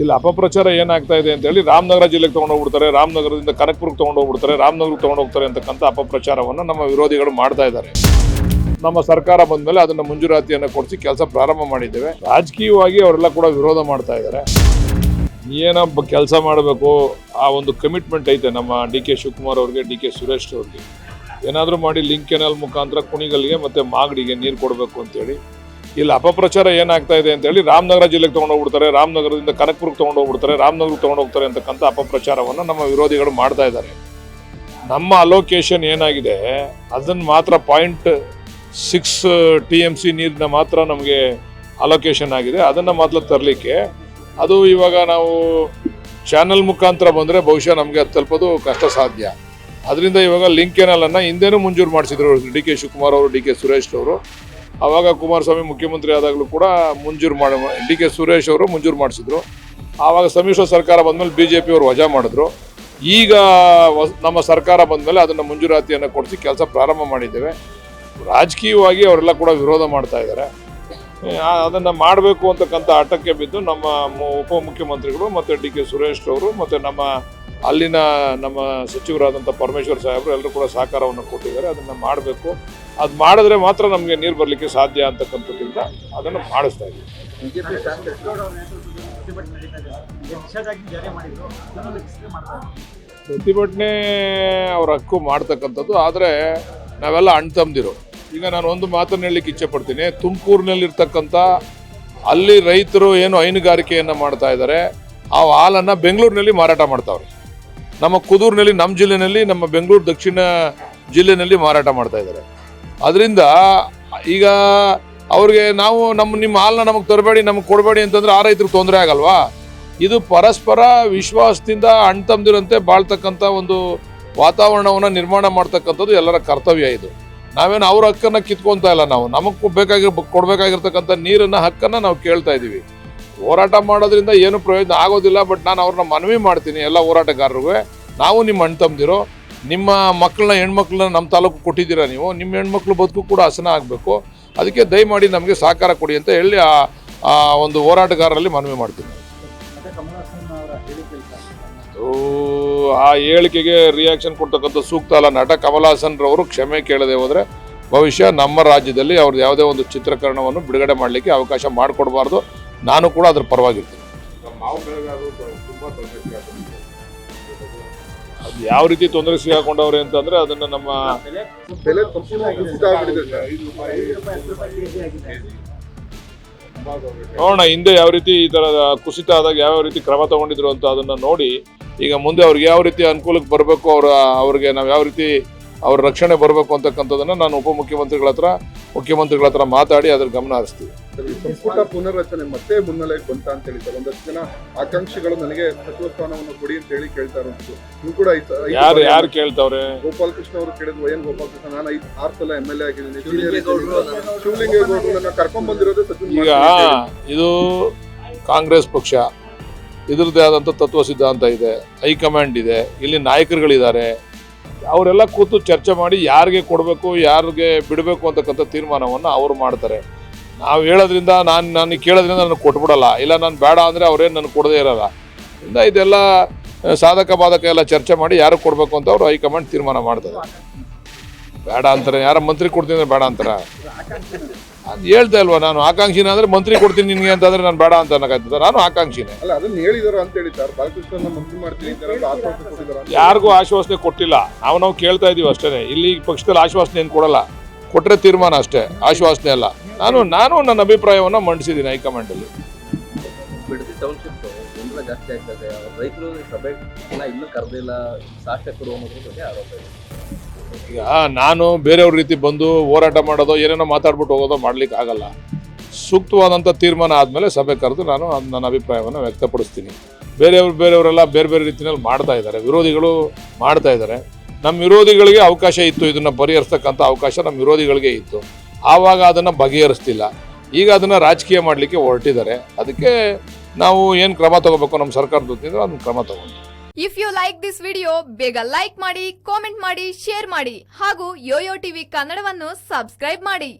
ಇಲ್ಲಿ ಅಪಪ್ರಚಾರ ಏನಾಗ್ತಾ ಇದೆ ಅಂತ ಹೇಳಿ ರಾಮನಗರ ಜಿಲ್ಲೆಗೆ ತೊಗೊಂಡೋಗ್ಬಿಡ್ತಾರೆ, ರಾಮನಗರದಿಂದ ಕನಕಪುರಕ್ಕೆ ತೊಗೊಂಡೋಗ್ಬಿಡ್ತಾರೆ, ರಾಮನಗರಕ್ಕೆ ತೊಗೊಂಡೋಗ್ತಾರೆ ಅಂತಕ್ಕಂಥ ಅಪಪ್ರಚಾರವನ್ನು ನಮ್ಮ ವಿರೋಧಿಗಳು ಮಾಡ್ತಾ ಇದ್ದಾರೆ. ನಮ್ಮ ಸರ್ಕಾರ ಬಂದ ಮೇಲೆ ಅದನ್ನು ಮಂಜೂರಾತಿಯನ್ನು ಕೊಡಿಸಿ ಕೆಲಸ ಪ್ರಾರಂಭ ಮಾಡಿದ್ದೇವೆ. ರಾಜಕೀಯವಾಗಿ ಅವರೆಲ್ಲ ಕೂಡ ವಿರೋಧ ಮಾಡ್ತಾ ಇದ್ದಾರೆ. ಏನೋ ಕೆಲಸ ಮಾಡಬೇಕು ಆ ಒಂದು ಕಮಿಟ್ಮೆಂಟ್ ಐತೆ ನಮ್ಮ ಡಿ ಕೆ ಶಿವಕುಮಾರ್ ಅವ್ರಿಗೆ, ಡಿ ಕೆ ಸುರೇಶ್ ಅವ್ರಿಗೆ. ಏನಾದರೂ ಮಾಡಿ ಲಿಂಕ್ ಕೆನಾಲ್ ಮುಖಾಂತರ ಕುಣಿಗಲ್ಗೆ ಮತ್ತು ಮಾಗಡಿಗೆ ನೀರು ಕೊಡಬೇಕು ಅಂತೇಳಿ. ಇಲ್ಲಿ ಅಪಪ್ರಚಾರ ಏನಾಗ್ತಾ ಇದೆ ಅಂತ ಹೇಳಿ ರಾಮನಗರ ಜಿಲ್ಲೆಗೆ ತೊಗೊಂಡೋಗ್ಬಿಡ್ತಾರೆ, ರಾಮನಗರದಿಂದ ಕನಕಪುರಕ್ಕೆ ತೊಗೊಂಡೋಗ್ಬಿಡ್ತಾರೆ, ರಾಮನಗರಕ್ಕೆ ತೊಗೊಂಡೋಗ್ತಾರೆ ಅಂತಕ್ಕಂಥ ಅಪಪ್ರಚಾರವನ್ನು ನಮ್ಮ ವಿರೋಧಿಗಳು ಮಾಡ್ತಾ ಇದ್ದಾರೆ. ನಮ್ಮ ಅಲೋಕೇಶನ್ ಏನಾಗಿದೆ ಅದನ್ನು ಮಾತ್ರ 0.6 TMC ನೀರನ್ನ ಮಾತ್ರ ನಮಗೆ ಅಲೋಕೇಶನ್ ಆಗಿದೆ. ಅದನ್ನು ಮಾತ್ರ ತರಲಿಕ್ಕೆ ಅದು ಇವಾಗ ನಾವು ಚಾನಲ್ ಮುಖಾಂತರ ಬಂದರೆ ಬಹುಶಃ ನಮಗೆ ಅದು ತಲುಪೋದು ಕಷ್ಟ ಸಾಧ್ಯ. ಅದರಿಂದ ಇವಾಗ ಲಿಂಕ್ ಕೆನಾಲನ್ನು ಹಿಂದೆನೂ ಮಂಜೂರು ಮಾಡಿಸಿದ್ರು ಡಿ ಕೆ ಶಿವಕುಮಾರ್ ಅವರು, ಡಿ ಕೆ ಸುರೇಶ್ ಅವರು. ಆವಾಗ ಕುಮಾರಸ್ವಾಮಿ ಮುಖ್ಯಮಂತ್ರಿ ಆದಾಗಲೂ ಕೂಡ ಡಿ ಕೆ ಸುರೇಶ್ ಅವರು ಮಂಜೂರು ಮಾಡಿಸಿದ್ರು. ಆವಾಗ ಸಮ್ಮಿಶ್ರ ಸರ್ಕಾರ ಬಂದಮೇಲೆ BJP ಅವರು ವಜಾ ಮಾಡಿದ್ರು. ಈಗ ನಮ್ಮ ಸರ್ಕಾರ ಬಂದಮೇಲೆ ಅದನ್ನು ಮಂಜೂರಾತಿಯನ್ನು ಕೊಡಿಸಿ ಕೆಲಸ ಪ್ರಾರಂಭ ಮಾಡಿದ್ದೇವೆ. ರಾಜಕೀಯವಾಗಿ ಅವರೆಲ್ಲ ಕೂಡ ವಿರೋಧ ಮಾಡ್ತಾ ಇದ್ದಾರೆ. ಅದನ್ನು ಮಾಡಬೇಕು ಅಂತಕ್ಕಂಥ ಹಠಕ್ಕೆ ಬಿದ್ದು ನಮ್ಮ ಉಪಮುಖ್ಯಮಂತ್ರಿಗಳು ಮತ್ತು ಡಿ ಕೆ ಸುರೇಶ್ ಅವರು ಮತ್ತು ಅಲ್ಲಿನ ನಮ್ಮ ಸಚಿವರಾದಂಥ ಪರಮೇಶ್ವರ್ ಸಾಹೇಬರು ಎಲ್ಲರೂ ಕೂಡ ಸಹಕಾರವನ್ನು ಕೊಟ್ಟಿದ್ದಾರೆ. ಅದನ್ನು ಮಾಡಬೇಕು. ಅದು ಮಾಡಿದ್ರೆ ಮಾತ್ರ ನಮಗೆ ನೀರು ಬರಲಿಕ್ಕೆ ಸಾಧ್ಯ ಅಂತಕ್ಕಂಥದ್ರಿಂದ ಅದನ್ನು ಮಾಡಿಸ್ತಾ ಇದ್ದೀವಿ. ಪ್ರತಿಭಟನೆ ಅವ್ರ ಹಕ್ಕು ಮಾಡ್ತಕ್ಕಂಥದ್ದು. ಆದರೆ ನಾವೆಲ್ಲ ಅಣ್ತಂದಿರು. ಈಗ ನಾನು ಒಂದು ಮಾತನ್ನು ಹೇಳಲಿಕ್ಕೆ ಇಚ್ಛೆ ಪಡ್ತೀನಿ. ತುಮಕೂರಿನಲ್ಲಿರ್ತಕ್ಕಂಥ ಅಲ್ಲಿ ರೈತರು ಏನು ಹೈನುಗಾರಿಕೆಯನ್ನು ಮಾಡ್ತಾ ಇದ್ದಾರೆ, ಆ ಹಾಲನ್ನು ಬೆಂಗಳೂರಿನಲ್ಲಿ ಮಾರಾಟ ಮಾಡ್ತಾವ್ರೆ. ನಮ್ಮ ಕುದೂರಿನಲ್ಲಿ, ನಮ್ಮ ಜಿಲ್ಲೆಯಲ್ಲಿ, ನಮ್ಮ ಬೆಂಗಳೂರು ದಕ್ಷಿಣ ಜಿಲ್ಲೆಯಲ್ಲಿ ಮಾರಾಟ ಮಾಡ್ತಾ ಇದ್ದಾರೆ. ಅದರಿಂದ ಈಗ ಅವ್ರಿಗೆ ನಾವು ನಿಮ್ಮ ಹಾಲನ್ನ ನಮಗೆ ತರಬೇಡಿ, ನಮಗೆ ಕೊಡಬೇಡಿ ಅಂತಂದ್ರೆ ಆ ರೈತರಿಗೆ ತೊಂದರೆ ಆಗಲ್ವಾ? ಇದು ಪರಸ್ಪರ ವಿಶ್ವಾಸದಿಂದ ಅಣ್ತಂದಿರಂತೆ ಬಾಳ್ತಕ್ಕಂಥ ಒಂದು ವಾತಾವರಣವನ್ನು ನಿರ್ಮಾಣ ಮಾಡ್ತಕ್ಕಂಥದ್ದು ಎಲ್ಲರ ಕರ್ತವ್ಯ. ಇದು ನಾವೇನು ಅವ್ರ ಹಕ್ಕನ್ನು ಕಿತ್ಕೊತಾ ಇಲ್ಲ. ನಾವು ನಮಗೆ ಕೊಡಬೇಕಾಗಿರ್ತಕ್ಕಂಥ ನೀರನ್ನು ಹಕ್ಕನ್ನು ನಾವು ಕೇಳ್ತಾ ಇದ್ದೀವಿ. ಹೋರಾಟ ಮಾಡೋದ್ರಿಂದ ಏನು ಪ್ರಯೋಜನ ಆಗೋದಿಲ್ಲ. ಬಟ್ ನಾನು ಅವ್ರನ್ನ ಮನವಿ ಮಾಡ್ತೀನಿ ಎಲ್ಲ ಹೋರಾಟಗಾರರಿಗೂ, ನಾವು ನಿಮ್ಮ ಅಣ್ತಂದಿರೋ, ನಿಮ್ಮ ಮಕ್ಕಳನ್ನ ಹೆಣ್ಮಕ್ಳನ್ನ ನಮ್ಮ ತಾಲೂಕು ಕೊಟ್ಟಿದ್ದೀರಾ, ನೀವು ನಿಮ್ಮ ಹೆಣ್ಮಕ್ಳು ಬದುಕು ಕೂಡ ಹಸನ ಆಗಬೇಕು. ಅದಕ್ಕೆ ದಯಮಾಡಿ ನಮಗೆ ಸಹಕಾರ ಕೊಡಿ ಅಂತ ಹೇಳಿ ಆ ಒಂದು ಹೋರಾಟಗಾರರಲ್ಲಿ ಮನವಿ ಮಾಡ್ತೀನಿ. ಆ ಹೇಳಿಕೆಗೆ ರಿಯಾಕ್ಷನ್ ಕೊಡ್ತಕ್ಕಂಥ ಸೂಕ್ತ ಅಲ್ಲ. ನಟ ಕಮಲ್ ಹಾಸನ್ ರವರು ಕ್ಷಮೆ ಕೇಳದೆ ಹೋದರೆ ಭವಿಷ್ಯ ನಮ್ಮ ರಾಜ್ಯದಲ್ಲಿ ಅವ್ರದ್ದು ಯಾವುದೇ ಒಂದು ಚಿತ್ರೀಕರಣವನ್ನು ಬಿಡುಗಡೆ ಮಾಡಲಿಕ್ಕೆ ಅವಕಾಶ ಮಾಡಿಕೊಡ್ಬಾರ್ದು. ನಾನು ಕೂಡ ಅದ್ರ ಪರವಾಗಿರ್ತೀನಿ. ಅದು ಯಾವ ರೀತಿ ತೊಂದರೆ ಸಿಗಾಕೊಂಡವ್ರೆ ಅಂತಂದ್ರೆ ಅದನ್ನ ನಮ್ಮ ನೋಡೋಣ ಹಿಂದೆ ಯಾವ ರೀತಿ ಈ ತರದ ಕುಸಿತ ಆದಾಗ ಯಾವ ರೀತಿ ಕ್ರಮ ತಗೊಂಡಿದ್ರು ಅಂತ ಅದನ್ನ ನೋಡಿ ಈಗ ಮುಂದೆ ಅವ್ರಿಗೆ ಯಾವ ರೀತಿ ಅನುಕೂಲಕ್ಕೆ ಬರಬೇಕು, ಅವ್ರಿಗೆ ನಾವು ಯಾವ ರೀತಿ ಅವ್ರ ರಕ್ಷಣೆ ಬರಬೇಕು ಅಂತಕ್ಕಂಥದ್ದನ್ನು ನಾನು ಮುಖ್ಯಮಂತ್ರಿಗಳ ಹತ್ರ ಮಾತಾಡಿ ಅದ್ರ ಗಮನ ಹರಿಸ್ತೀವಿ. ಸಂಪುಟ ಪುನರ್ರಚನೆ ಮತ್ತೆ ಮುನ್ನೆಲೆಗೆ ಬಂತ ಅಂತ ಹೇಳಿ ಸರ್ ಒಂದಷ್ಟು ಜನ ಆಕಾಂಕ್ಷಿಗಳು ನನಗೆ ಸಚಿವ ಸ್ಥಾನವನ್ನು ಕೊಡಿ ಅಂತ ಹೇಳಿ ಕೇಳ್ತಾ ಇರೋದು. ನೀವು ಕೂಡ ಯಾರು ಕೇಳ್ತಾವ್ರೆ? ಗೋಪಾಲ್ ಕೃಷ್ಣ ಅವರು ಕೇಳಿದ್ರು. ಏನು ಗೋಪಾಲ್ ಕೃಷ್ಣ? ನಾನು 6 ಸಲ MLA ಆಗಿದ್ದೀನಿ. ಶಿವಲಿಂಗೇಗೌಡರನ್ನ ಕರ್ಕೊಂಡ್ ಬಂದಿರೋದೇ ಸಚಿವ. ಈಗ ಇದು ಕಾಂಗ್ರೆಸ್ ಪಕ್ಷ, ಇದ್ರದ್ದೇ ಆದಂಥ ತತ್ವ ಸಿದ್ಧಾಂತ ಇದೆ, ಹೈಕಮಾಂಡ್ ಇದೆ, ಇಲ್ಲಿ ನಾಯಕರುಗಳಿದ್ದಾರೆ. ಅವರೆಲ್ಲ ಕೂತು ಚರ್ಚೆ ಮಾಡಿ ಯಾರಿಗೆ ಕೊಡಬೇಕು, ಯಾರಿಗೆ ಬಿಡಬೇಕು ಅಂತಕ್ಕಂಥ ತೀರ್ಮಾನವನ್ನು ಅವರು ಮಾಡ್ತಾರೆ. ನಾವು ಹೇಳೋದ್ರಿಂದ ನಾನು ಕೇಳೋದ್ರಿಂದ ನನಗೆ ಕೊಟ್ಬಿಡಲ್ಲ, ಇಲ್ಲ ನಾನು ಬೇಡ ಅಂದರೆ ಅವರೇನು ನನಗೆ ಕೊಡದೇ ಇರೋಲ್ಲ. ಇದೆಲ್ಲ ಸಾಧಕ ಬಾಧಕ ಎಲ್ಲ ಚರ್ಚೆ ಮಾಡಿ ಯಾರಿಗೆ ಕೊಡಬೇಕು ಅಂತ ಅವರು ಹೈಕಮಾಂಡ್ ತೀರ್ಮಾನ ಮಾಡ್ತಾರೆ. ಬೇಡ ಅಂತಾರೆ. ಯಾರ ಮಂತ್ರಿ ಕೊಡ್ತೀನಿ ಅಂದರೆ ಬೇಡ ಅಂತಾರೆ. ಅದು ಹೇಳ್ತಾ ಇಲ್ವಾ ನಾನು ಆಕಾಂಕ್ಷಿನ ಅಂದರೆ ಮಂತ್ರಿ ಕೊಡ್ತೀನಿ ನಿನಗೆ ಅಂತಂದರೆ ನಾನು ಬೇಡ ಅಂತ ಅನ್ನೋಕ್ಕಾಗ್ತದೆ. ನಾನು ಆಕಾಂಕ್ಷಿನೇ. ಅಲ್ಲ ಅದನ್ನ ಹೇಳಿದಾರೆ ಅಂತ ಹೇಳಿ ಸರ್. ಬಾಲಕೃಷ್ಣನ ಮಂತ್ರಿ ಮಾಡ್ತೀನಿ ಅಂತ ಯಾರಿಗೂ ಆಶ್ವಾಸನೆ ಕೊಟ್ಟಿಲ್ಲ. ನಾವು ಕೇಳ್ತಾ ಇದೀವಿ ಅಷ್ಟೇ. ಇಲ್ಲಿ ಪಕ್ಷದಲ್ಲಿ ಆಶ್ವಾಸನೆ ಏನು ಕೊಡಲ್ಲ. ಕೊಟ್ಟರೆ ತೀರ್ಮಾನ ಅಷ್ಟೇ, ಆಶ್ವಾಸನೆ ಅಲ್ಲ. ನಾನು ನನ್ನ ಅಭಿಪ್ರಾಯವನ್ನು ಮಂಡಿಸಿದ್ದೀನಿ ಹೈಕಮಾಂಡಲ್ಲಿ. ಜಾಸ್ತಿ ಆಗ್ತದೆ. ರೈತರು ಸಭೆ ಇನ್ನೂ ಕರೆದಿಲ್ಲ, ಶಾಸಕರು ಅನ್ನೋದ್ರ ಬಗ್ಗೆ ಆರೋಪ ಇದೆ. ಈಗ ನಾನು ಬೇರೆಯವ್ರ ರೀತಿ ಬಂದು ಹೋರಾಟ ಮಾಡೋದು, ಏನೇನೋ ಮಾತಾಡ್ಬಿಟ್ಟು ಹೋಗೋದೋ ಮಾಡ್ಲಿಕ್ಕೆ ಆಗಲ್ಲ. ಸೂಕ್ತವಾದಂಥ ತೀರ್ಮಾನ ಆದಮೇಲೆ ಸಭೆ ಕರೆದು ನಾನು ನನ್ನ ಅಭಿಪ್ರಾಯವನ್ನು ವ್ಯಕ್ತಪಡಿಸ್ತೀನಿ. ಬೇರೆಯವರೆಲ್ಲ ಬೇರೆ ಬೇರೆ ರೀತಿಯಲ್ಲಿ ಮಾಡ್ತಾ ಇದ್ದಾರೆ, ವಿರೋಧಿಗಳು ಮಾಡ್ತಾ ಇದ್ದಾರೆ. ನಮ್ಮ ವಿರೋಧಿಗಳಿಗೆ ಅವಕಾಶ ಇತ್ತು, ಇದನ್ನು ಪರಿಹರಿಸ್ತಕ್ಕಂಥ ಅವಕಾಶ ನಮ್ಮ ವಿರೋಧಿಗಳಿಗೆ ಇತ್ತು. ಆವಾಗ ಅದನ್ನು ಬಗೆಹರಿಸ್ತಿಲ್ಲ. ಈಗ ಅದನ್ನು ರಾಜಕೀಯ ಮಾಡಲಿಕ್ಕೆ ಹೊರಟಿದ್ದಾರೆ. ಅದಕ್ಕೆ ನಾವು ಏನು ಕ್ರಮ ತಗೋಬೇಕು ನಮ್ಮ ಸರ್ಕಾರದ ವತಿಯಿಂದ ಅದನ್ನು ಕ್ರಮ ತಗೊಂಡು. If you like this video ಬೇಗ ಲೈಕ್ ಮಾಡಿ, ಕಾಮೆಂಟ್ ಮಾಡಿ, ಶೇರ್ ಮಾಡಿ ಹಾಗೂ ಯೋಯೋ ಟಿವಿ ಕನ್ನಡವನ್ನು ಸಬ್ಸ್ಕ್ರೈಬ್ ಮಾಡಿ.